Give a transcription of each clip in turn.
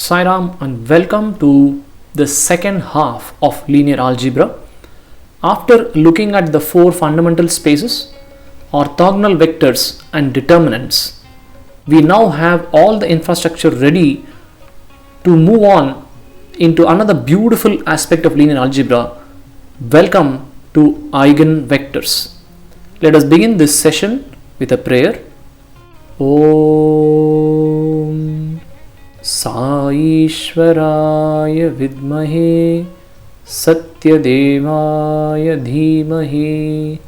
Sairam and welcome to the second half of linear algebra. After looking at the four fundamental spaces, orthogonal vectors and determinants, we now have all the infrastructure ready to move on into another beautiful aspect of linear algebra. Welcome to Eigen Vectors. Let us begin this session with a prayer. Om Saishwaraya Vidmahe Satyadevaya Dhimahi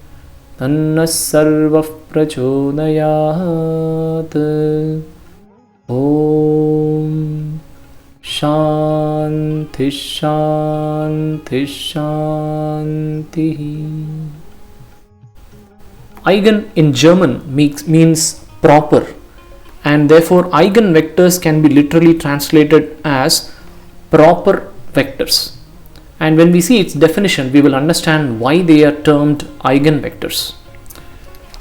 Tanna Sarvah Prachodayat. Om Shanti Shanti Shanti. Eigen in German means proper, and therefore eigenvectors can be literally translated as proper vectors. And when we see its definition, we will understand why they are termed eigenvectors.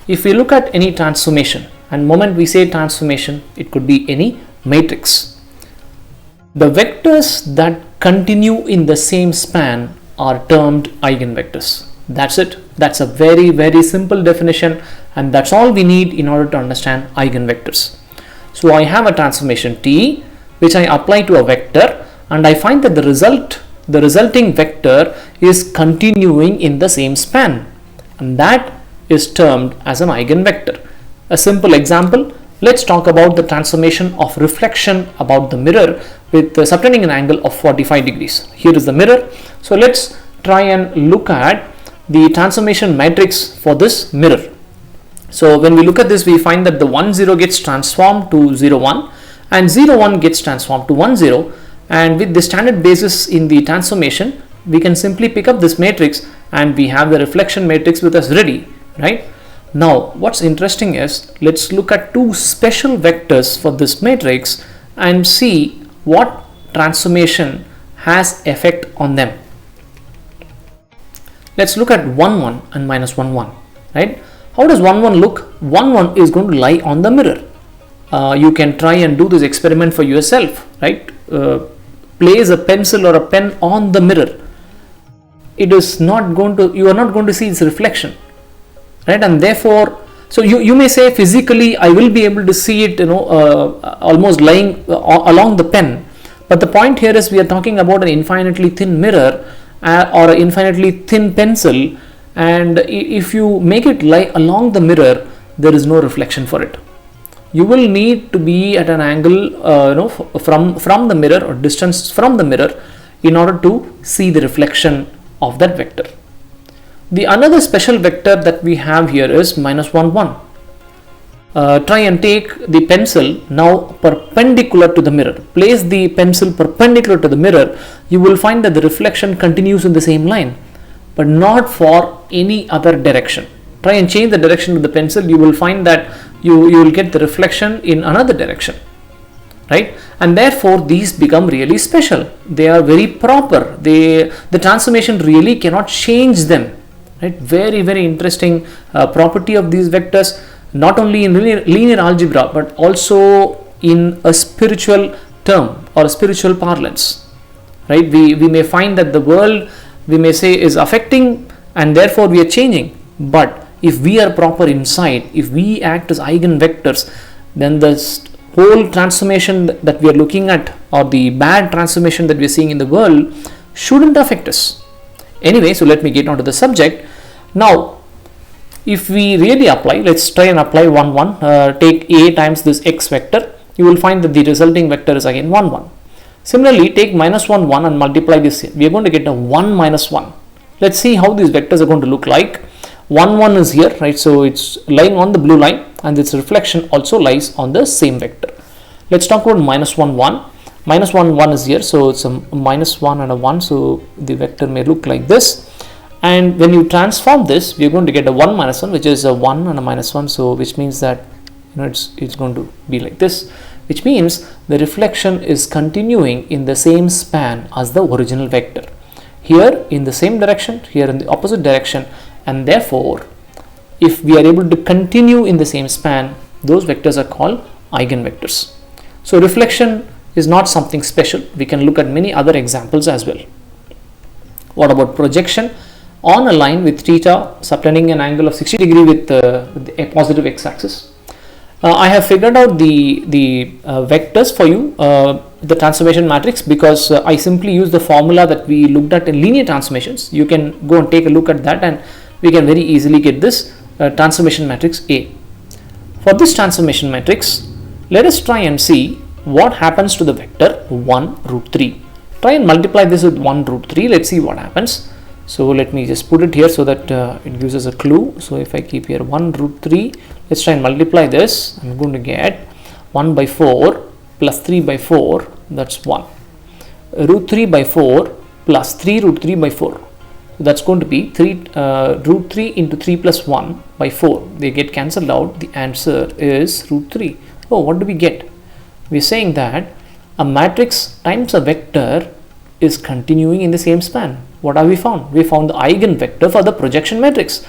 If we look at any transformation, and the moment we say transformation, it could be any matrix. The vectors that continue in the same span are termed eigenvectors. That's it. That's a very, very simple definition, and that's all we need in order to understand eigenvectors. So I have a transformation T which I apply to a vector, and I find that the resulting vector is continuing in the same span, and that is termed as an eigenvector. A simple example, let's talk about the transformation of reflection about the mirror with subtending an angle of 45 degrees. Here is the mirror. So let's try and look at the transformation matrix for this mirror. So when we look at this, we find that the 1 0 gets transformed to 0 1 and 0 1 gets transformed to 1 0, and with the standard basis in the transformation, we can simply pick up this matrix and we have the reflection matrix with us ready, right? Now what's interesting is, let's look at two special vectors for this matrix and see what transformation has effect on them. Let's look at 1 1 and minus 1 1, right? How does 1 1 look? 1 1 is going to lie on the mirror. You can try and do this experiment for yourself, right? Place a pencil or a pen on the mirror. It is not going to, you are not going to see its reflection, right? And therefore, so you may say physically I will be able to see it, almost lying along the pen. But the point here is, we are talking about an infinitely thin mirror or an infinitely thin pencil, and if you make it lie along the mirror, there is no reflection for it. You will need to be at an angle from the mirror or distance from the mirror in order to see the reflection of that vector. The another special vector that we have here is minus 1 1. Try and take the pencil now perpendicular to the mirror. Place the pencil perpendicular to the mirror. You will find that the reflection continues in the same line, but not for any other direction. Try and change the direction of the pencil. You will find that you will get the reflection in another direction, right? And therefore these become really special. They are very proper. The transformation really cannot change them, right? Very, very interesting property of these vectors, not only in linear algebra but also in a spiritual term or a spiritual parlance, right? We may find that the world, we may say, is affecting and therefore we are changing, but if we are proper inside, if we act as eigenvectors, then the whole transformation that we are looking at, or the bad transformation that we are seeing in the world, shouldn't affect us. Anyway, so let me get on to the subject. Now, if we really apply, let's try and apply 1 1, take A times this x vector, you will find that the resulting vector is again 1 1. Similarly, take minus 1 1 and multiply this here. We are going to get a 1 minus 1. Let's see how these vectors are going to look like. 1 1 is here, right? So it's lying on the blue line, and its reflection also lies on the same vector. Let's talk about minus 1 1. Minus 1 1 is here, so it's a minus 1 and a 1, so the vector may look like this. And when you transform this, we are going to get a 1 minus 1, which is a 1 and a minus 1, so which means that it's going to be like this, which means the reflection is continuing in the same span as the original vector. Here in the same direction, here in the opposite direction, and therefore if we are able to continue in the same span, those vectors are called eigenvectors. So reflection is not something special. We can look at many other examples as well. What about projection on a line with theta subtending an angle of 60 degree with a positive x-axis? I have figured out the vectors for you, the transformation matrix, because I simply use the formula that we looked at in linear transformations. You can go and take a look at that, and we can very easily get this transformation matrix A. For this transformation matrix, let us try and see what happens to the vector 1 root 3. Try and multiply this with 1 root 3. Let's see what happens. So let me just put it here so that it gives us a clue. So if I keep here 1 root 3, let's try and multiply this. I'm going to get 1 by 4 plus 3 by 4, that's 1. Root 3 by 4 plus 3 root 3 by 4. So that's going to be root 3 into 3 plus 1 by 4. They get cancelled out. The answer is root 3. Oh, what do we get? We're saying that a matrix times a vector is continuing in the same span. What have we found? We found the eigenvector for the projection matrix.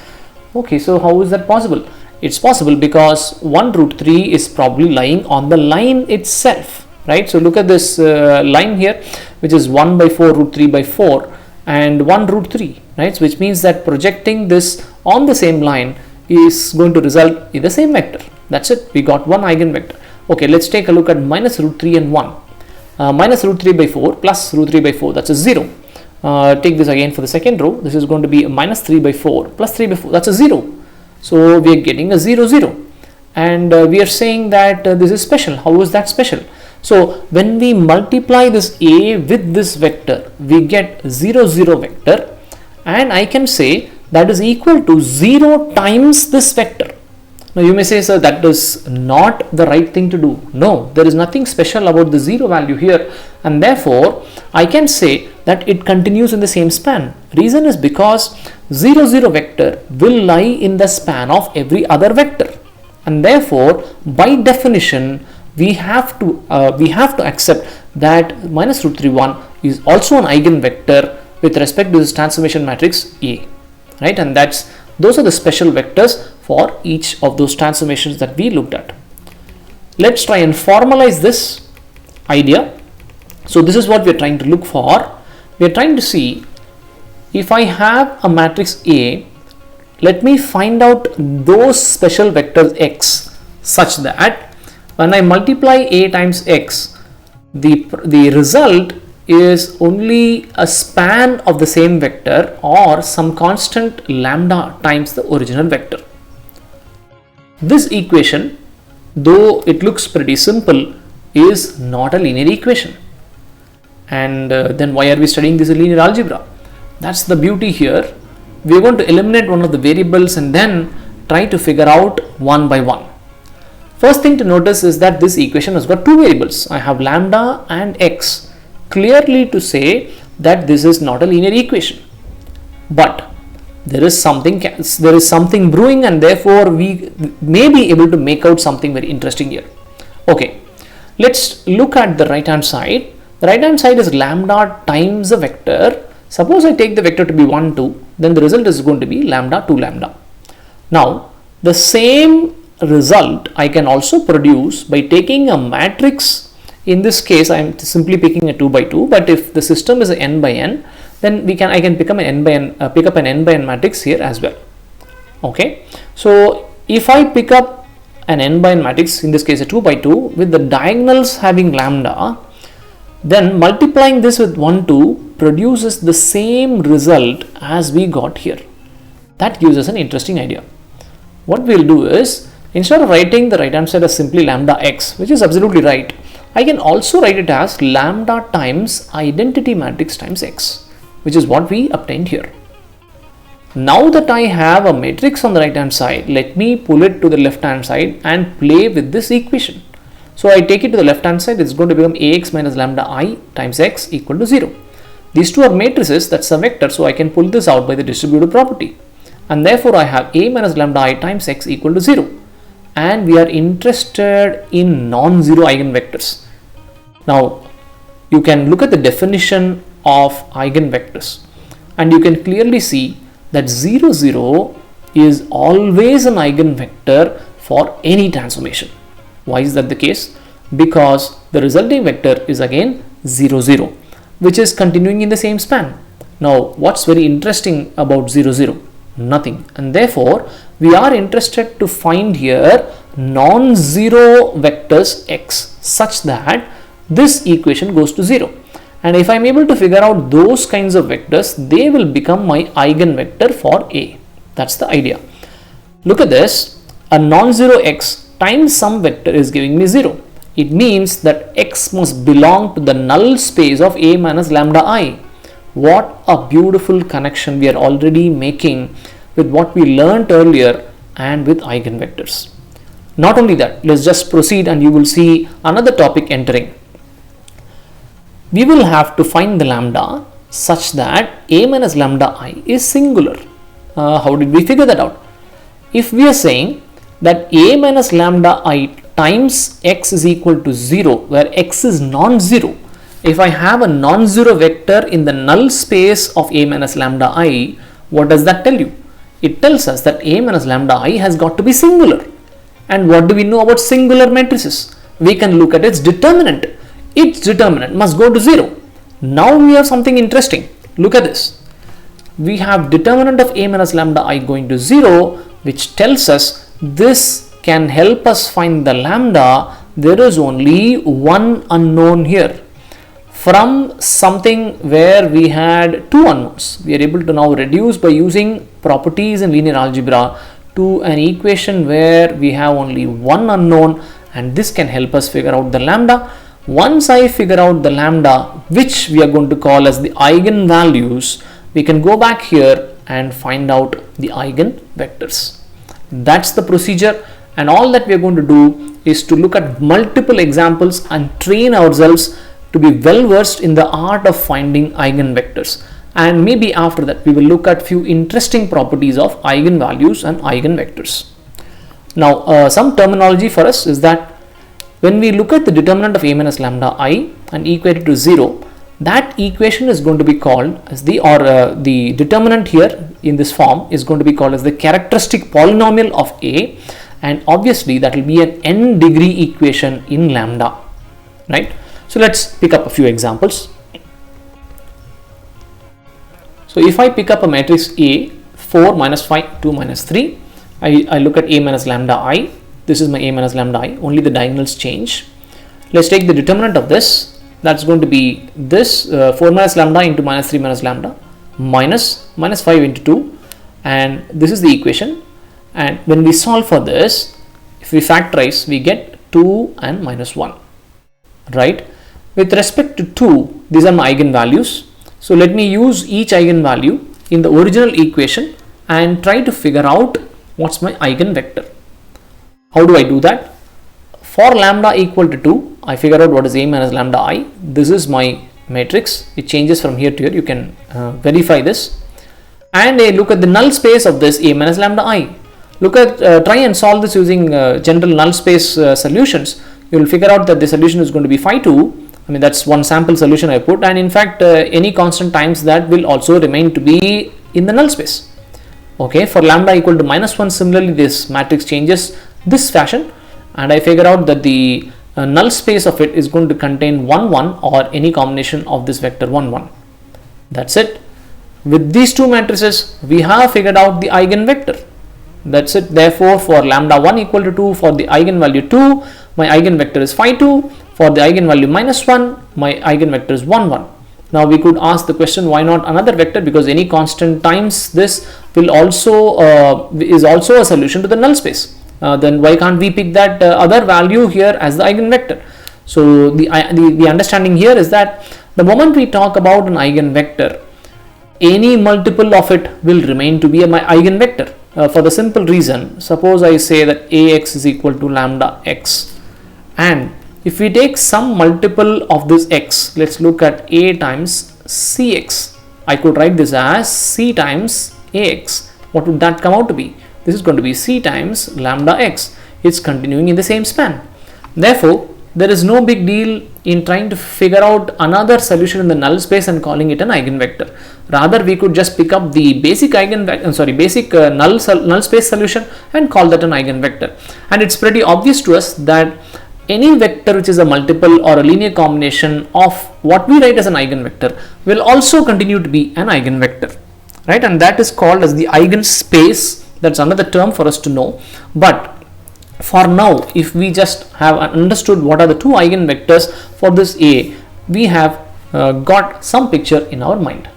Okay, so how is that possible? It's possible because 1 root 3 is probably lying on the line itself, right? So look at this line here, which is 1 by 4 root 3 by 4 and 1 root 3, right? So which means that projecting this on the same line is going to result in the same vector. That's it. We got one eigenvector. Okay, let's take a look at minus root 3 and 1. Minus root 3 by 4 plus root 3 by 4, that's a 0. Take this again for the second row. This is going to be a minus 3 by 4 plus 3 by 4, that's a 0. So we are getting a 0, 0. And we are saying that this is special. How is that special? So when we multiply this A with this vector, we get 0, 0 vector. And I can say that is equal to 0 times this vector. Now you may say, sir, that is not the right thing to do. No, there is nothing special about the 0 value here, and therefore I can say that it continues in the same span. Reason is because 0, 0 vector will lie in the span of every other vector, and therefore by definition we have to accept that minus root 3 1 is also an eigenvector with respect to this transformation matrix A, right? And those are the special vectors for each of those transformations that we looked at. Let's try and formalize this idea. So this is what we are trying to look for. We are trying to see if I have a matrix A, let me find out those special vectors x such that when I multiply A times x, the result is only a span of the same vector or some constant lambda times the original vector. This equation, though it looks pretty simple, is not a linear equation. And then why are we studying this in linear algebra? That's the beauty here. We are going to eliminate one of the variables and then try to figure out one by one. First thing to notice is that this equation has got two variables. I have lambda and x, clearly to say that this is not a linear equation. But there is something brewing, and therefore we may be able to make out something very interesting here. Okay, let's look at the right hand side. The right hand side is lambda times a vector. Suppose I take the vector to be 1, 2, then the result is going to be lambda 2 lambda. Now the same result I can also produce by taking a matrix. In this case I am simply picking a 2 by 2, but if the system is a n by n, then I can pick up an n by n matrix here as well. Okay, so if I pick up an n by n matrix, in this case a 2 by 2 with the diagonals having lambda, then multiplying this with 1, 2 produces the same result as we got here. That gives us an interesting idea. What we'll do is, instead of writing the right hand side as simply lambda x, which is absolutely right, I can also write it as lambda times identity matrix times x, which is what we obtained here. Now that I have a matrix on the right hand side, let me pull it to the left hand side and play with this equation. So I take it to the left hand side, it's going to become ax minus lambda I times x equal to 0. These two are matrices, that's a vector, so I can pull this out by the distributive property. And therefore I have a minus lambda I times x equal to 0. And we are interested in non-zero eigenvectors. Now you can look at the definition of eigenvectors and you can clearly see that 0, 0 is always an eigenvector for any transformation. Why is that the case? because the resulting vector is again 0, 0, which is continuing in the same span. Now, what's very interesting about 0, 0? Nothing. And therefore, we are interested to find here non-zero vectors x such that this equation goes to 0. And if I am able to figure out those kinds of vectors, they will become my eigenvector for A. That's the idea. Look at this. A non-zero x times some vector is giving me 0. It means that x must belong to the null space of A minus lambda I. What a beautiful connection we are already making with what we learned earlier and with eigenvectors. Not only that, let's just proceed and you will see another topic entering. We will have to find the lambda such that A minus lambda I is singular. How did we figure that out? If we are saying that A minus lambda I times x is equal to 0, where x is non-zero, if I have a non-zero vector in the null space of A minus lambda I, what does that tell you? It tells us that A minus lambda I has got to be singular. And what do we know about singular matrices? We can look at its determinant. Its determinant must go to 0. Now we have something interesting. Look at this. We have determinant of A minus lambda I going to 0, which tells us this can help us find the lambda. There is only one unknown here. From something where we had two unknowns, we are able to now reduce by using properties in linear algebra to an equation where we have only one unknown, and this can help us figure out the lambda. Once I figure out the lambda, which we are going to call as the eigenvalues, we can go back here and find out the eigenvectors. That's the procedure, and all that we are going to do is to look at multiple examples and train ourselves to be well versed in the art of finding eigenvectors. And maybe after that we will look at few interesting properties of eigenvalues and eigenvectors. Now some terminology for us is that when we look at the determinant of A minus lambda I and equate it to 0, that equation is going to be called as the determinant here in this form is going to be called as the characteristic polynomial of A, and obviously that will be an n degree equation in lambda, right? So let's pick up a few examples. So if I pick up a matrix A, 4 minus 5, 2 minus 3, I look at A minus lambda I. This is my A minus lambda I, only the diagonals change. Let's take the determinant of this. That's going to be this 4 minus lambda into minus 3 minus lambda minus 5 into 2, and this is the equation. And when we solve for this, if we factorize, we get 2 and minus 1, right? With respect to 2, these are my eigenvalues. So let me use each eigenvalue in the original equation and try to figure out what's my eigenvector. How do I do that? For lambda equal to 2, I figure out what is A minus lambda I. This is my matrix. It changes from here to here. You can verify this. And I look at the null space of this A minus lambda I. Look at, try and solve this using general null space solutions. You will figure out that the solution is going to be phi 2. I mean, that's one sample solution I put, and in fact any constant times that will also remain to be in the null space. Okay, for lambda equal to minus 1, similarly this matrix changes this fashion, and I figure out that the null space of it is going to contain 1 1 or any combination of this vector 1 1. That's it. With these two matrices we have figured out the eigenvector. That's it. Therefore, for lambda 1 equal to 2, for the eigenvalue 2, my eigenvector is phi 2. For the eigenvalue minus 1, my eigenvector is 1 1. Now we could ask the question, why not another vector, because any constant times this will also is also a solution to the null space. Then why can't we pick that other value here as the eigenvector? So the understanding here is that the moment we talk about an eigenvector, any multiple of it will remain to be my eigenvector. For the simple reason, suppose I say that Ax is equal to lambda x, and if we take some multiple of this x, let's look at A times Cx. I could write this as C times Ax. What would that come out to be? This is going to be C times lambda x. It's continuing in the same span. Therefore, there is no big deal in trying to figure out another solution in the null space and calling it an eigenvector. Rather, we could just pick up the basic null space solution and call that an eigenvector. And it's pretty obvious to us that any vector which is a multiple or a linear combination of what we write as an eigenvector will also continue to be an eigenvector, right? And that is called as the eigenspace. That's another term for us to know. But for now, if we just have understood what are the two eigenvectors for this A, we have got some picture in our mind.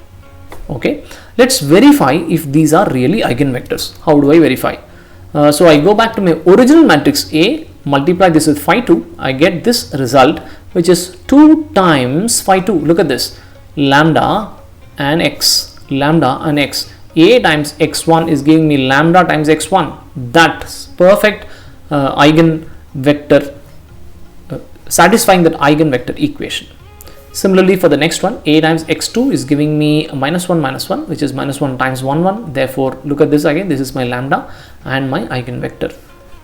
Okay, let's verify if these are really eigenvectors. How do I verify? So I go back to my original matrix A, multiply this with phi 2, I get this result, which is 2 times phi 2. Look at this, lambda and x, lambda and x. A times x1 is giving me lambda times x1. That's perfect eigenvector, satisfying that eigenvector equation. Similarly, for the next one, A times x2 is giving me minus 1 minus 1, which is minus 1 times 1 1. Therefore, look at this again, this is my lambda and my eigenvector.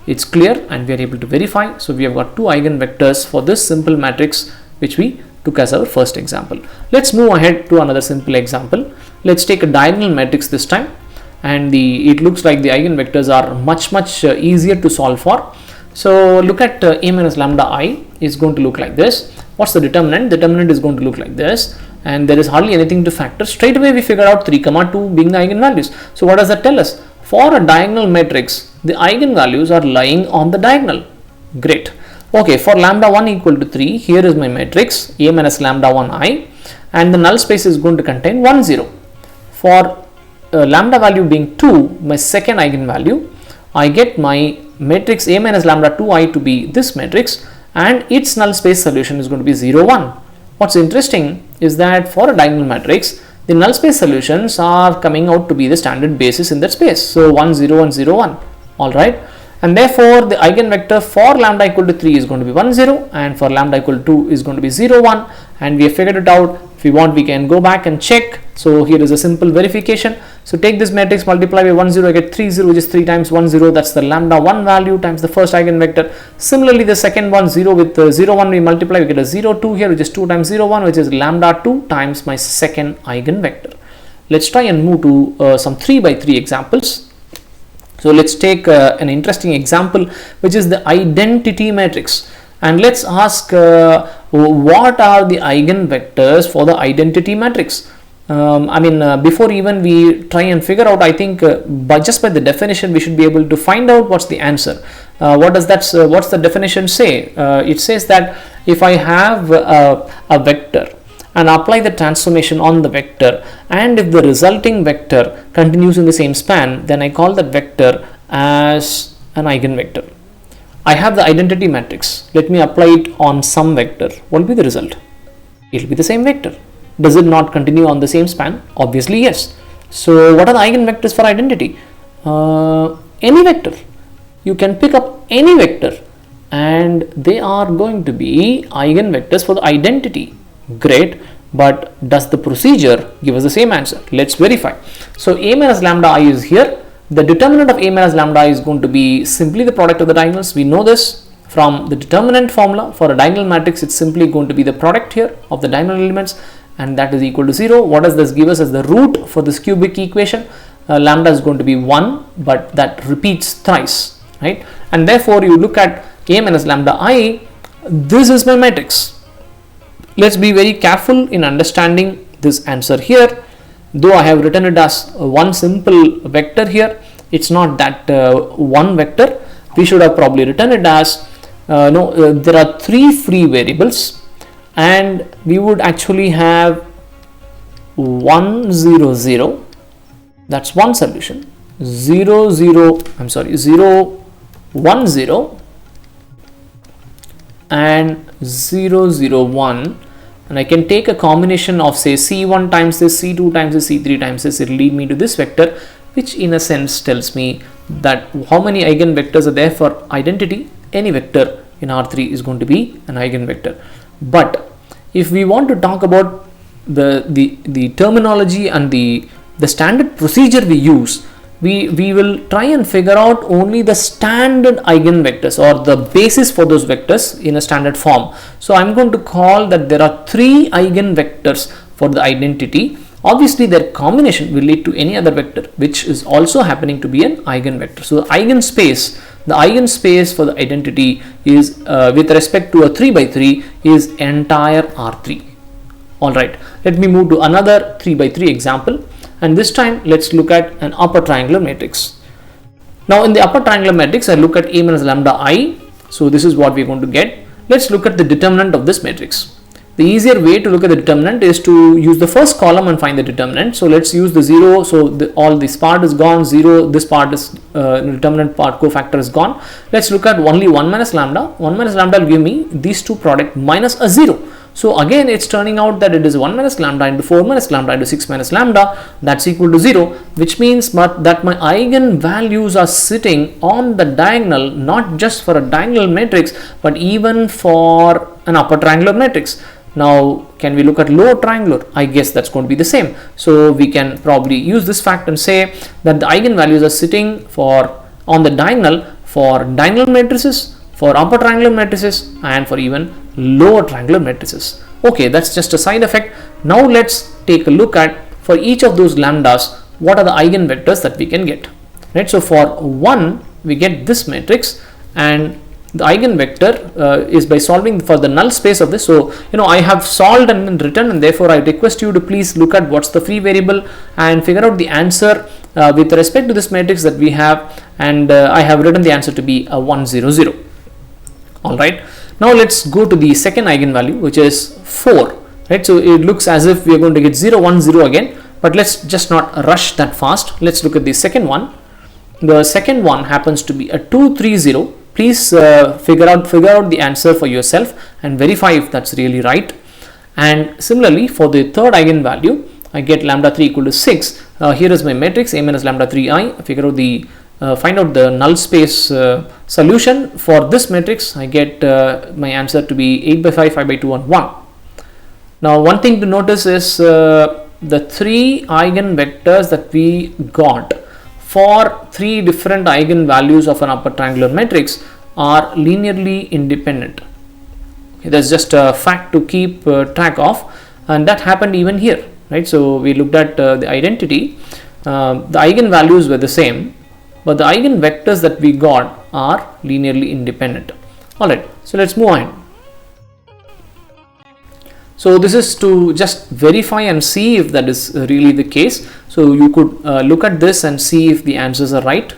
It's clear and we are able to verify. So we have got two eigenvectors for this simple matrix which we took as our first example. Let's move ahead to another simple example. Let's take a diagonal matrix this time, and it looks like the eigenvectors are much easier to solve for. So look at A minus lambda I is going to look like this. What's the determinant? The determinant is going to look like this, and there is hardly anything to factor. Straight away we figure out 3, 2 being the eigenvalues. So what does that tell us? For a diagonal matrix, the eigenvalues are lying on the diagonal. Great. Okay, for lambda 1 equal to 3, here is my matrix A minus lambda 1 I, and the null space is going to contain 1 0. For lambda value being 2, my second eigenvalue, I get my matrix A minus lambda 2 I to be this matrix, and its null space solution is going to be 0 1. What's interesting is that for a diagonal matrix, the null space solutions are coming out to be the standard basis in that space. So 1 0 1 0 1. All right, and therefore the eigenvector for lambda equal to 3 is going to be 1 0, and for lambda equal to 2 is going to be 0 1, and we have figured it out. If we want, we can go back and check. So here is a simple verification. So take this matrix, multiply by 1 0, I get 3 0, which is 3 times 1 0. That's the lambda 1 value times the first eigenvector. Similarly, the second one 0 with 0 1 we multiply, we get a 0 2 here, which is 2 times 0 1, which is lambda 2 times my second eigenvector. Let's try and move to some 3 by 3 examples. So let's take an interesting example, which is the identity matrix, and let's ask what are the eigenvectors for the identity matrix. Before even we try and figure out, I think by the definition we should be able to find out what's the answer. What's the definition say? It says that if I have a vector and apply the transformation on the vector, and if the resulting vector continues in the same span, then I call that vector as an eigenvector. I have the identity matrix. Let me apply it on some vector. What will be the result? It will be the same vector. Does it not continue on the same span? Obviously yes. So what are the eigenvectors for identity? Any vector. You can pick up any vector and they are going to be eigenvectors for the identity. Great, but does the procedure give us the same answer? Let's verify. So A minus lambda I is here. The determinant of A minus lambda is going to be simply the product of the diagonals. We know this from the determinant formula. For a diagonal matrix, it's simply going to be the product here of the diagonal elements, and that is equal to 0. What does this give us as the root for this cubic equation? Lambda is going to be 1, but that repeats thrice, right? And therefore you look at A minus lambda I, this is my matrix. Let's be very careful in understanding this answer here. Though I have written it as one simple vector here, it's not that one vector. We should have probably written it as there are 3 free variables, and we would actually have 1 0 0. That's one solution. 0 1 0 and 0 0 1, and I can take a combination of say C1 times this, C2 times this, C3 times this. It will lead me to this vector, which in a sense tells me that how many eigenvectors are there for identity. Any vector in R3 is going to be an eigenvector. But if we want to talk about the terminology and the standard procedure we use, we will try and figure out only the standard eigenvectors or the basis for those vectors in a standard form. So I'm going to call that there are 3 eigenvectors for the identity. Obviously their combination will lead to any other vector which is also happening to be an eigenvector. So the eigenspace the eigenspace for the identity is with respect to a 3 by 3 is entire R3. Alright, let me move to another 3 by 3 example, and this time let's look at an upper triangular matrix. Now in the upper triangular matrix, I look at A minus lambda I. So this is what we're going to get. Let's look at the determinant of this matrix. The easier way to look at the determinant is to use the first column and find the determinant. So let's use the 0. So all this part is gone, 0, this part is determinant part cofactor is gone. Let's look at only 1 minus lambda. 1 minus lambda will give me these two product minus a 0. So again it's turning out that it is 1 minus lambda into 4 minus lambda into 6 minus lambda, that's equal to 0, which means that my eigenvalues are sitting on the diagonal, not just for a diagonal matrix but even for an upper triangular matrix. Now can we look at lower triangular? I guess that's going to be the same. So we can probably use this fact and say that the eigenvalues are sitting on the diagonal for diagonal matrices, for upper triangular matrices, and for even lower triangular matrices. Okay, that's just a side effect. Now let's take a look at, for each of those lambdas, what are the eigenvectors that we can get. Right, so for 1 we get this matrix, and the eigenvector is by solving for the null space of this. So I have solved and then written, and therefore I request you to please look at what's the free variable and figure out the answer with respect to this matrix that we have, and I have written the answer to be a 1 0 0. Alright, now let's go to the second eigenvalue, which is 4. Right, so it looks as if we are going to get 0 1 0 again, but let's just not rush that fast. Let's look at the second one. The second one happens to be a 2 3 0. Please figure out the answer for yourself and verify if that's really right. And similarly for the third eigenvalue, I get lambda 3 equal to 6. Here is my matrix A minus lambda 3I. Figure out the find out the null space solution for this matrix. I get my answer to be 8 by 5, 5 by 2, and 1. Now one thing to notice is the 3 eigenvectors that we got for 3 different eigenvalues of an upper triangular matrix are linearly independent. Okay, that's just a fact to keep track of, and that happened even here. Right, so we looked at the identity. The eigenvalues were the same, but the eigenvectors that we got are linearly independent. Alright, so let's move on. So this is to just verify and see if that is really the case. So you could look at this and see if the answers are right.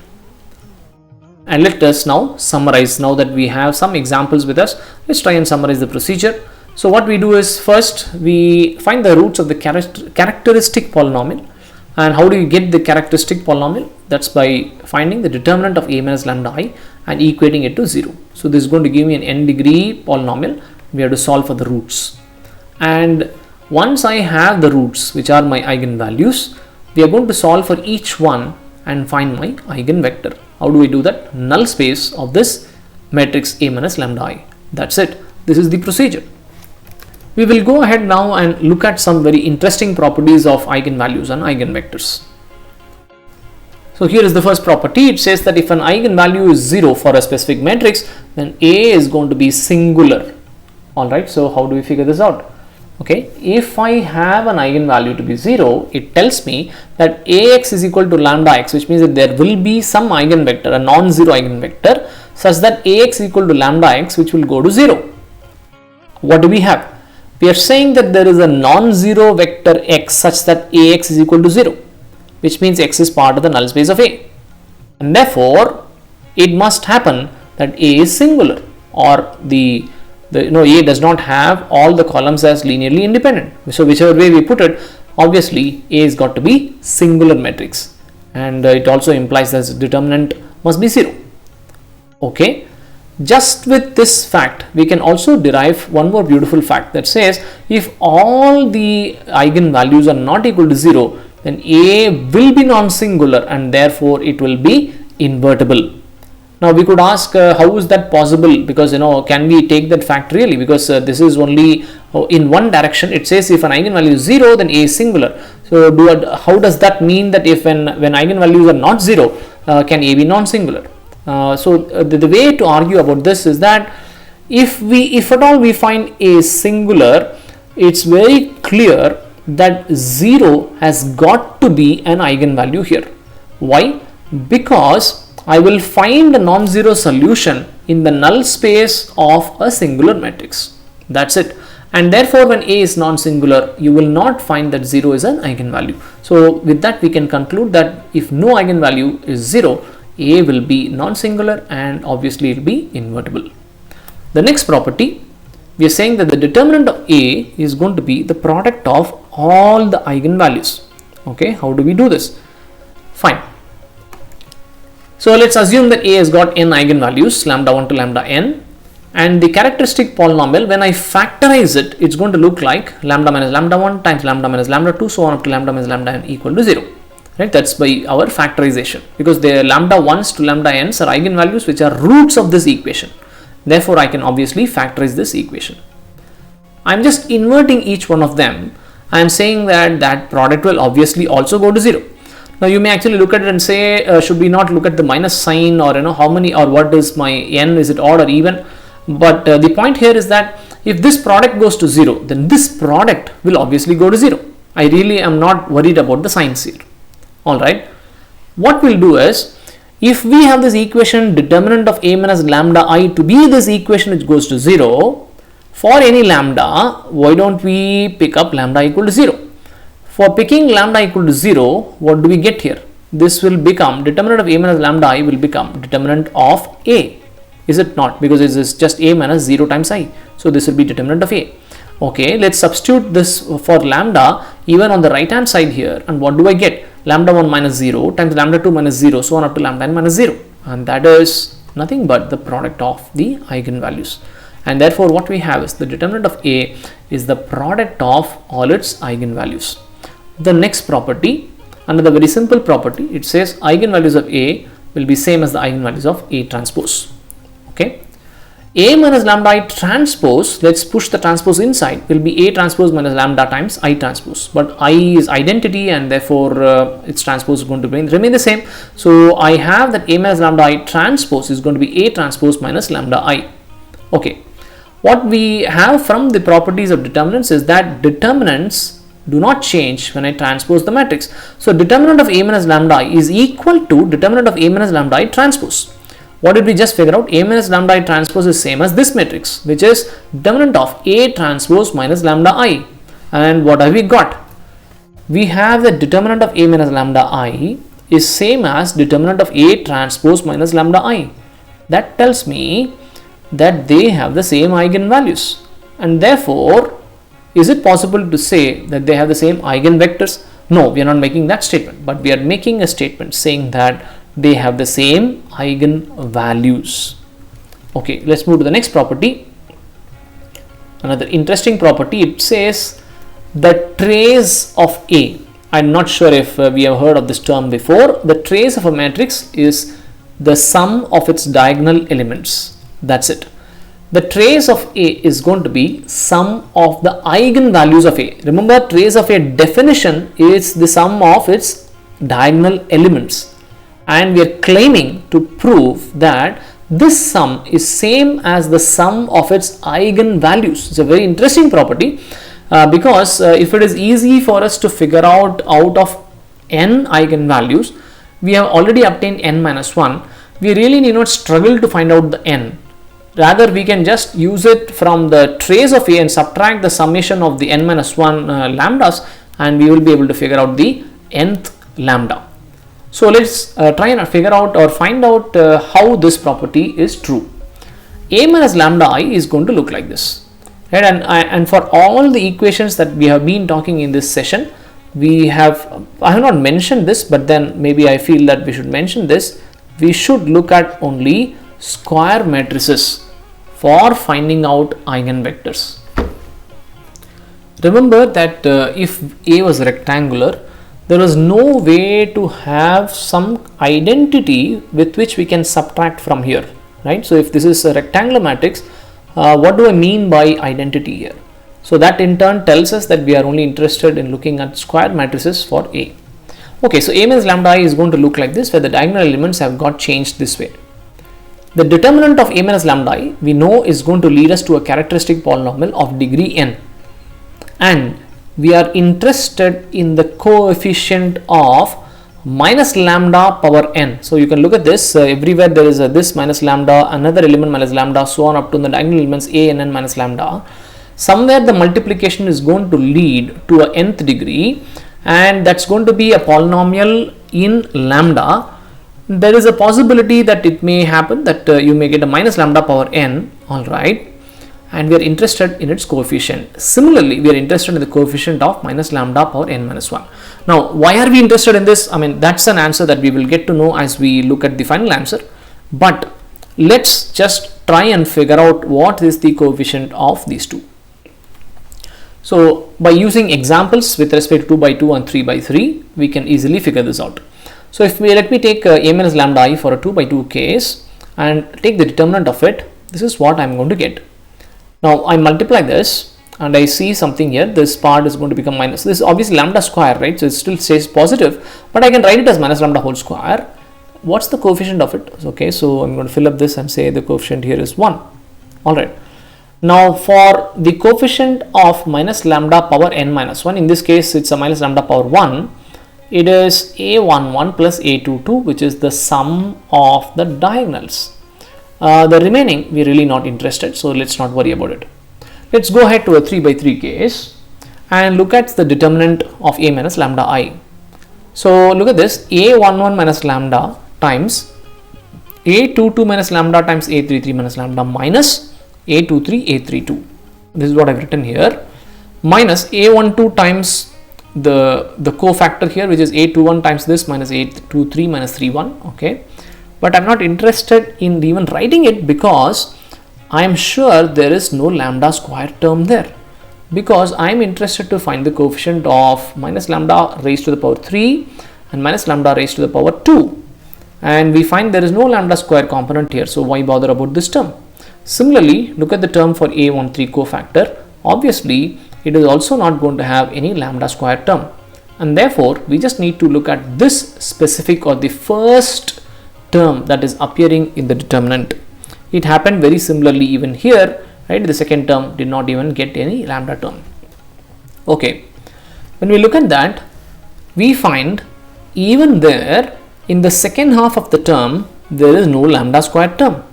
And let us now summarize. Now that we have some examples with us, let's try and summarize the procedure. So what we do is, first we find the roots of the characteristic polynomial. And how do you get the characteristic polynomial? That's by finding the determinant of A minus lambda I and equating it to 0. So this is going to give me an n degree polynomial. We have to solve for the roots. And once I have the roots, which are my eigenvalues, we are going to solve for each one and find my eigenvector. How do we do that? Null space of this matrix A minus lambda I. That's it. This is the procedure. We will go ahead now and look at some very interesting properties of eigenvalues and eigenvectors. So here is the first property. It says that if an eigenvalue is 0 for a specific matrix, then A is going to be singular. Alright, so how do we figure this out? Okay, if I have an eigenvalue to be 0, it tells me that Ax is equal to lambda x, which means that there will be some eigenvector, a non-zero eigenvector, such that Ax is equal to lambda x, which will go to 0. What do we have? We are saying that there is a non-zero vector x such that Ax is equal to 0, which means x is part of the null space of A, and therefore it must happen that A is singular, or A does not have all the columns as linearly independent. So whichever way we put it, obviously A has got to be singular matrix, and it also implies that its determinant must be 0. Okay, just with this fact we can also derive one more beautiful fact that says if all the eigenvalues are not equal to 0, then A will be non-singular and therefore it will be invertible. Now we could ask how is that possible, because can we take that fact really, because this is only in one direction. It says if an eigenvalue is 0, then A is singular. So how does that mean that if when eigenvalues are not 0, can A be non-singular? The way to argue about this is that if at all we find A singular, it's very clear that 0 has got to be an eigenvalue here. Why? Because I will find a non-zero solution in the null space of a singular matrix. That's it. And therefore, when A is non-singular, you will not find that 0 is an eigenvalue. So with that, we can conclude that if no eigenvalue is 0, A will be non-singular and obviously it will be invertible. The next property, we are saying that the determinant of A is going to be the product of all the eigenvalues. Okay, how do we do this? Fine. So let's assume that A has got n eigenvalues, lambda 1 to lambda n, and the characteristic polynomial, when I factorize it, it's going to look like lambda minus lambda 1 times lambda minus lambda 2, so on up to lambda minus lambda n equal to 0. Right? That's by our factorization, because the lambda 1s to lambda n's are eigenvalues which are roots of this equation. Therefore, I can obviously factorize this equation. I'm just inverting each one of them. I'm saying that that product will obviously also go to 0. Now you may actually look at it and say, should we not look at the minus sign, or how many, or what is my n, is it odd or even? But the point here is that if this product goes to 0, then this product will obviously go to 0. I really am not worried about the signs here. Alright, what we'll do is, if we have this equation determinant of A minus lambda I to be this equation which goes to 0, for any lambda, why don't we pick up lambda equal to 0? For picking lambda equal to 0, what do we get here? This will become, determinant of A minus lambda I will become determinant of A. Is it not? Because it is just A minus 0 times I. So this will be determinant of A. Okay, let's substitute this for lambda even on the right hand side here, and what do I get? Lambda 1 minus 0 times lambda 2 minus 0, so on up to lambda n minus 0, and that is nothing but the product of the eigenvalues. And therefore what we have is the determinant of A is the product of all its eigenvalues. The next property, another very simple property, it says eigenvalues of A will be same as the eigenvalues of A transpose. Okay, A minus lambda I transpose, let's push the transpose inside, will be A transpose minus lambda times I transpose, but I is identity and therefore its transpose is going to remain the same. So I have that A minus lambda I transpose is going to be A transpose minus lambda I. Okay, what we have from the properties of determinants is that determinants do not change when I transpose the matrix. So determinant of A minus lambda I is equal to determinant of A minus lambda I transpose. What did we just figure out? A minus lambda I transpose is same as this matrix, which is determinant of A transpose minus lambda I. And what have we got? We have the determinant of A minus lambda I is same as determinant of A transpose minus lambda I. That tells me that they have the same eigenvalues, and therefore is it possible to say that they have the same eigenvectors? No, we are not making that statement, but we are making a statement saying that they have the same eigenvalues. Okay, let's move to the next property. Another interesting property, it says the trace of A. I'm not sure if we have heard of this term before. The trace of a matrix is the sum of its diagonal elements. That's it. The trace of A is going to be sum of the eigenvalues of A. Remember, trace of A definition is the sum of its diagonal elements, and we are claiming to prove that this sum is same as the sum of its eigenvalues. It's a very interesting property because if it is easy for us to figure out of n eigenvalues, we have already obtained n minus 1. We really need not struggle to find out the n. Rather, we can just use it from the trace of A and subtract the summation of the n minus 1 lambdas, and we will be able to figure out the nth lambda. So let's try and figure out or find out how this property is true. A minus lambda I is going to look like this, right? And for all the equations that we have been talking in this session, I have not mentioned this, but then maybe I feel that we should mention this. We should look at only square matrices for finding out eigenvectors. Remember that if A was rectangular, there was no way to have some identity with which we can subtract from here, right? So if this is a rectangular matrix, what do I mean by identity here? So that in turn tells us that we are only interested in looking at square matrices for A. Okay, so A minus lambda I is going to look like this, where the diagonal elements have got changed this way. The determinant of A minus lambda I we know is going to lead us to a characteristic polynomial of degree n, and we are interested in the coefficient of minus lambda power n. So you can look at this, everywhere there is this minus lambda, another element minus lambda, so on up to the diagonal elements a and n minus lambda. Somewhere the multiplication is going to lead to a nth degree, and that's going to be a polynomial in lambda. There is a possibility that it may happen that you may get a minus lambda power n, alright, and we are interested in its coefficient. Similarly, we are interested in the coefficient of minus lambda power n minus 1. Now, why are we interested in this? I mean, that's an answer that we will get to know as we look at the final answer, but let's just try and figure out what is the coefficient of these two. So, by using examples with respect to 2 by 2 and 3 by 3, we can easily figure this out. So, if we let me take a minus lambda I for a 2 by 2 case and take the determinant of it, this is what I am going to get. Now, I multiply this and I see something here, this part is going to become minus, this is obviously lambda square, right? So, it still stays positive, but I can write it as minus lambda whole square. What's the coefficient of it? Okay, so I'm going to fill up this and say the coefficient here is 1. Alright. Now, for the coefficient of minus lambda power n minus 1, in this case it's a minus lambda power 1, it is a11 plus a22, which is the sum of the diagonals. The remaining we are really not interested, so let's not worry about it. Let's go ahead to a 3 by 3 case and look at the determinant of a minus lambda I. So look at this, a11 minus lambda times a22 minus lambda times a33 minus lambda minus a23 a32. This is what I've written here, minus a12 times the cofactor here, which is a21 times this minus a23 minus 31. Okay, but I'm not interested in even writing it because I am sure there is no lambda square term there, because I am interested to find the coefficient of minus lambda raised to the power 3 and minus lambda raised to the power 2, and we find there is no lambda square component here, so why bother about this term? Similarly, look at the term for a13 cofactor. Obviously, it is also not going to have any lambda square term, and therefore we just need to look at this specific or the first term that is appearing in the determinant. It happened very similarly even here, right? The second term did not even get any lambda term. Okay, when we look at that, we find even there in the second half of the term there is no lambda square term.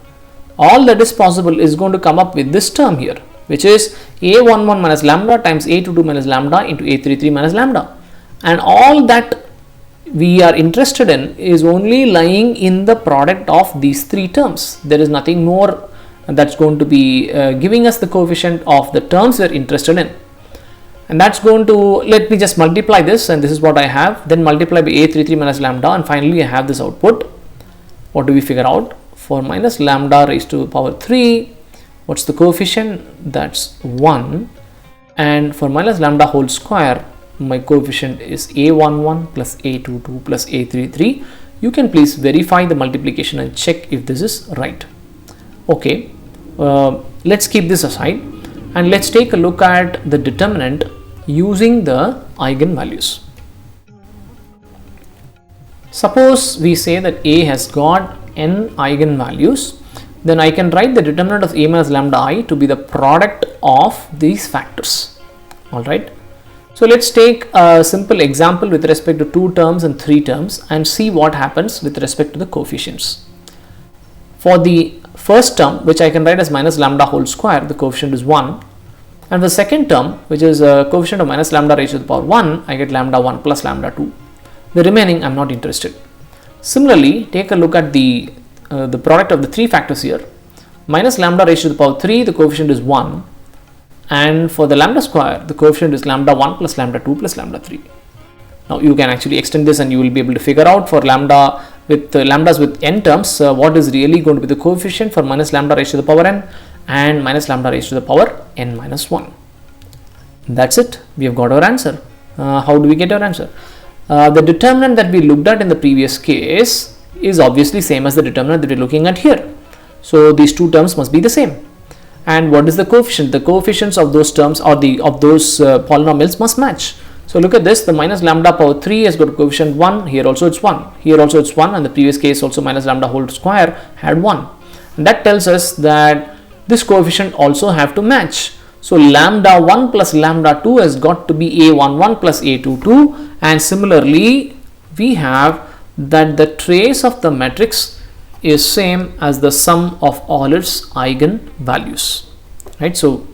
All that is possible is going to come up with this term here, which is a11 minus lambda times a22 minus lambda into a33 minus lambda, and all that we are interested in is only lying in the product of these three terms. There is nothing more that's going to be giving us the coefficient of the terms we are interested in, and that's going to, let me just multiply this, and this is what I have, then multiply by a33 minus lambda, and finally I have this output. What do we figure out? For minus lambda raised to the power 3, what's the coefficient? That's 1, and for minus lambda whole square, my coefficient is a11 plus a22 plus a33. You can please verify the multiplication and check if this is right. Okay, let's keep this aside and let's take a look at the determinant using the eigenvalues. Suppose we say that A has got n eigenvalues, then I can write the determinant of a minus lambda I to be the product of these factors. Alright, so let's take a simple example with respect to 2 terms and 3 terms and see what happens with respect to the coefficients. For the first term, which I can write as minus lambda whole square, the coefficient is 1, and the second term, which is a coefficient of minus lambda raised to the power 1, I get lambda 1 plus lambda 2. The remaining I am not interested. Similarly, take a look at the product of the 3 factors here. Minus lambda raised to the power 3, the coefficient is 1, and for the lambda square, the coefficient is lambda 1 plus lambda 2 plus lambda 3. Now you can actually extend this and you will be able to figure out for lambda with lambdas with n terms what is really going to be the coefficient for minus lambda raised to the power n and minus lambda raised to the power n minus 1. That's it. We have got our answer. How do we get our answer? The determinant that we looked at in the previous case is obviously same as the determinant that we are looking at here. So these two terms must be the same. And what is the coefficient? The coefficients of those terms or of those polynomials must match. So look at this, the minus lambda power 3 has got a coefficient 1, here also it's 1, here also it's 1, and the previous case also minus lambda whole square had 1. And that tells us that this coefficient also have to match. So lambda 1 plus lambda 2 has got to be a11 plus a22, and similarly we have that the trace of the matrix is same as the sum of all its eigenvalues, right? So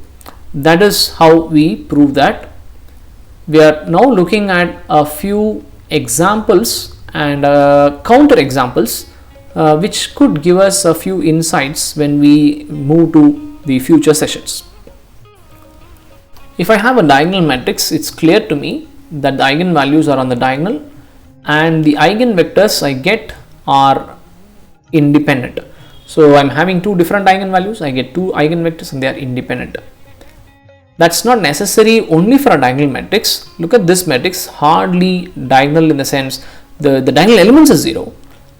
that is how we prove that. We are now looking at a few examples and counter examples which could give us a few insights when we move to the future sessions. If I have a diagonal matrix, it's clear to me that the eigenvalues are on the diagonal and the eigenvectors I get are independent. So I'm having two different eigenvalues, I get two eigenvectors and they are independent. That's not necessary only for a diagonal matrix. Look at this matrix, hardly diagonal in the sense the diagonal elements is 0.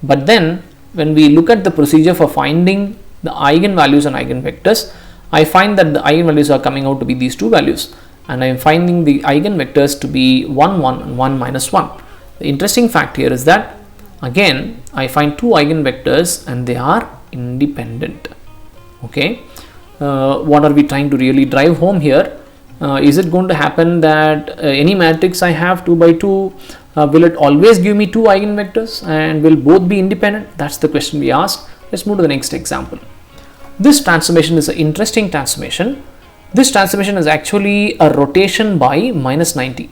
But then when we look at the procedure for finding the eigenvalues and eigenvectors, I find that the eigenvalues are coming out to be these two values and I am finding the eigenvectors to be 1, 1 and 1 minus 1. The interesting fact here is that again I find two eigenvectors and they are independent. Okay, what are we trying to really drive home here? Is it going to happen that any matrix I have 2 by 2 will it always give me two eigenvectors and will both be independent? That's the question we asked. Let's move to the next example. This transformation is an interesting transformation. This transformation is actually a rotation by minus 90.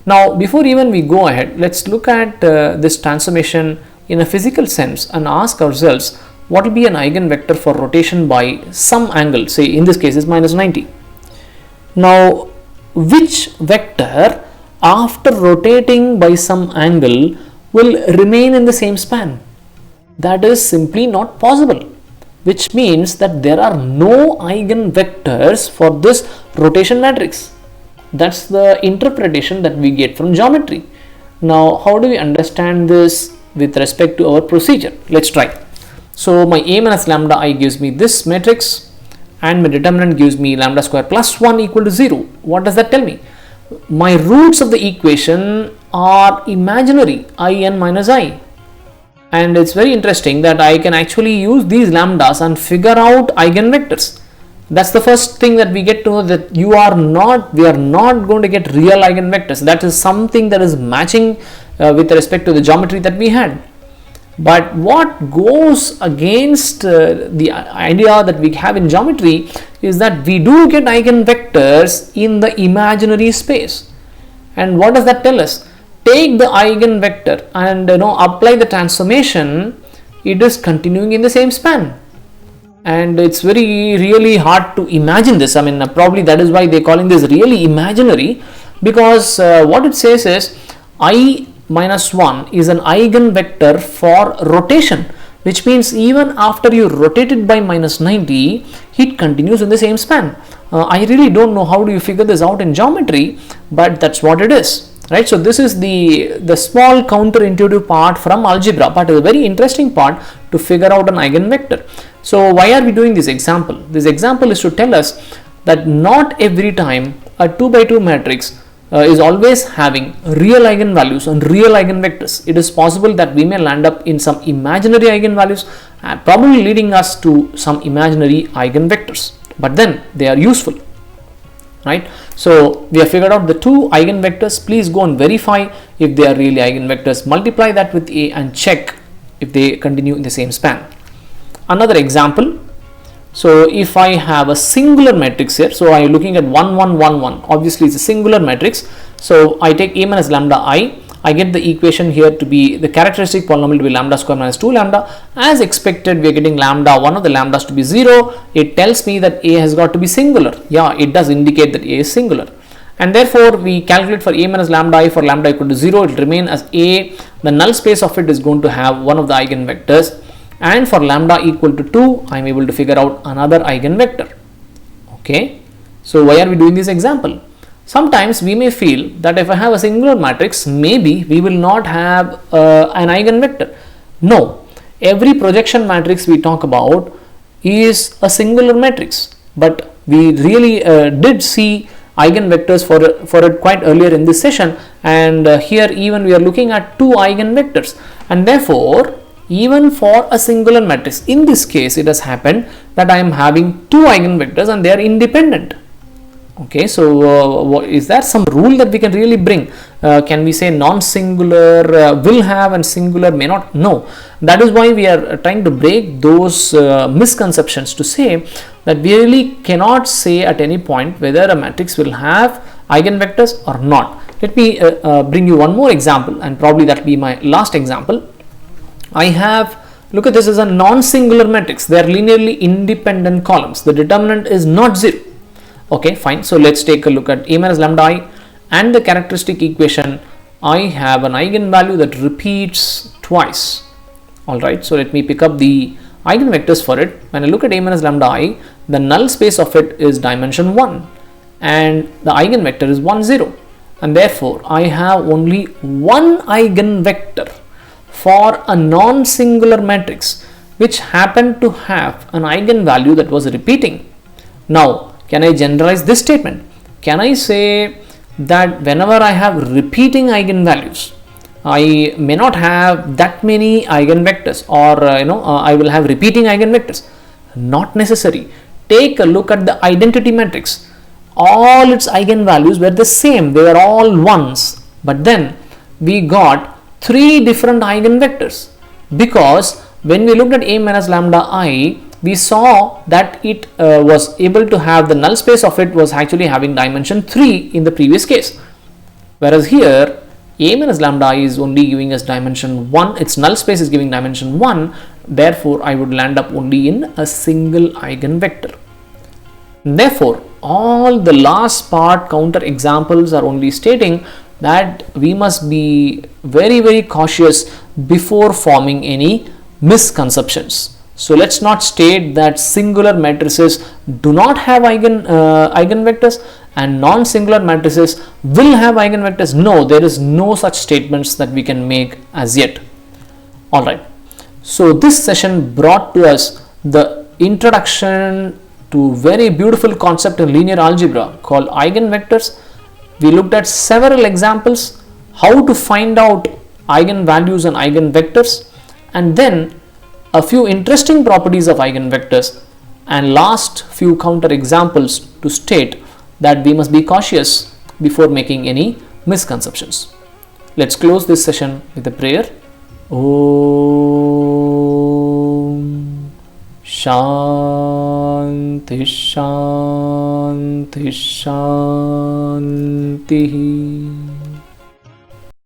Now before even we go ahead, let's look at this transformation in a physical sense and ask ourselves what will be an eigenvector for rotation by some angle, say in this case is minus 90. Now which vector after rotating by some angle will remain in the same span? That is simply not possible, which means that there are no eigenvectors for this rotation matrix. That's the interpretation that we get from geometry. Now how do we understand this with respect to our procedure? Let's try. So my A minus lambda I gives me this matrix and my determinant gives me lambda square plus 1 equal to 0. What does that tell me? My roots of the equation are imaginary, in minus I. And it's very interesting that I can actually use these lambdas and figure out eigenvectors. That's the first thing that we get to know, that we are not going to get real eigenvectors. That is something that is matching with respect to the geometry that we had. But what goes against the idea that we have in geometry is that we do get eigenvectors in the imaginary space. And what does that tell us? Take the eigenvector and apply the transformation, it is continuing in the same span. And it's really hard to imagine this. I mean, probably that is why they're calling this really imaginary, because what it says is I minus 1 is an eigenvector for rotation, which means even after you rotate it by minus 90, it continues in the same span. I really don't know how do you figure this out in geometry, but that's what it is. Right, so this is the small counterintuitive part from algebra, but it's a very interesting part to figure out an eigenvector. So why are we doing this example? This example is to tell us that not every time a 2 by 2 matrix is always having real eigenvalues and real eigenvectors. It is possible that we may land up in some imaginary eigenvalues, probably leading us to some imaginary eigenvectors, but then they are useful. Right, so we have figured out the two eigenvectors. Please go and verify if they are really eigenvectors. Multiply that with A and check if they continue in the same span. Another example. So if I have a singular matrix here, so I am looking at 1 1 1 1. Obviously it's a singular matrix. So I take A minus lambda I get the equation here to be the characteristic polynomial to be lambda square minus 2 lambda. As expected, we are getting lambda, one of the lambdas to be 0. It tells me that A has got to be singular. Yeah, it does indicate that A is singular. And therefore, we calculate for A minus lambda I for lambda equal to 0. It will remain as A. The null space of it is going to have one of the eigenvectors. And for lambda equal to 2, I am able to figure out another eigenvector. Okay. So why are we doing this example? Sometimes we may feel that if I have a singular matrix, maybe we will not have an eigenvector. No, every projection matrix we talk about is a singular matrix, but we really did see eigenvectors for it quite earlier in this session, and here even we are looking at two eigenvectors, and therefore even for a singular matrix, in this case it has happened that I am having two eigenvectors and they are independent. Okay, so is there some rule that we can really bring? Can we say non-singular will have and singular may not? No. That is why we are trying to break those misconceptions to say that we really cannot say at any point whether a matrix will have eigenvectors or not. Let me bring you one more example, and probably that will be my last example. I have, look at this as a non-singular matrix. They are linearly independent columns. The determinant is not 0. Okay, fine. So let's take a look at A minus lambda I and the characteristic equation. I have an eigenvalue that repeats twice. Alright, so let me pick up the eigenvectors for it. When I look at A minus lambda I, the null space of it is dimension 1 and the eigenvector is 1, 0. And therefore, I have only one eigenvector for a non-singular matrix which happened to have an eigenvalue that was repeating. Now, can I generalize this statement? Can I say that whenever I have repeating eigenvalues, I may not have that many eigenvectors, or I will have repeating eigenvectors? Not necessary. Take a look at the identity matrix. All its eigenvalues were the same. They were all ones. But then we got 3 different eigenvectors, because when we looked at A minus lambda I, we saw that it was able to have the null space of it was actually having dimension 3 in the previous case, whereas here A minus lambda I is only giving us dimension 1, its null space is giving dimension 1, therefore I would land up only in a single eigenvector. Therefore, all the last part counter examples are only stating that we must be very cautious before forming any misconceptions. So let's not state that singular matrices do not have eigenvectors and non-singular matrices will have eigenvectors. No, there is no such statements that we can make as yet. Alright, so this session brought to us the introduction to very beautiful concept in linear algebra called eigenvectors. We looked at several examples, how to find out eigenvalues and eigenvectors, and then a few interesting properties of eigenvectors, and last few counter examples to state that we must be cautious before making any misconceptions. Let's close this session with a prayer. Om Shanti Shanti Shanti.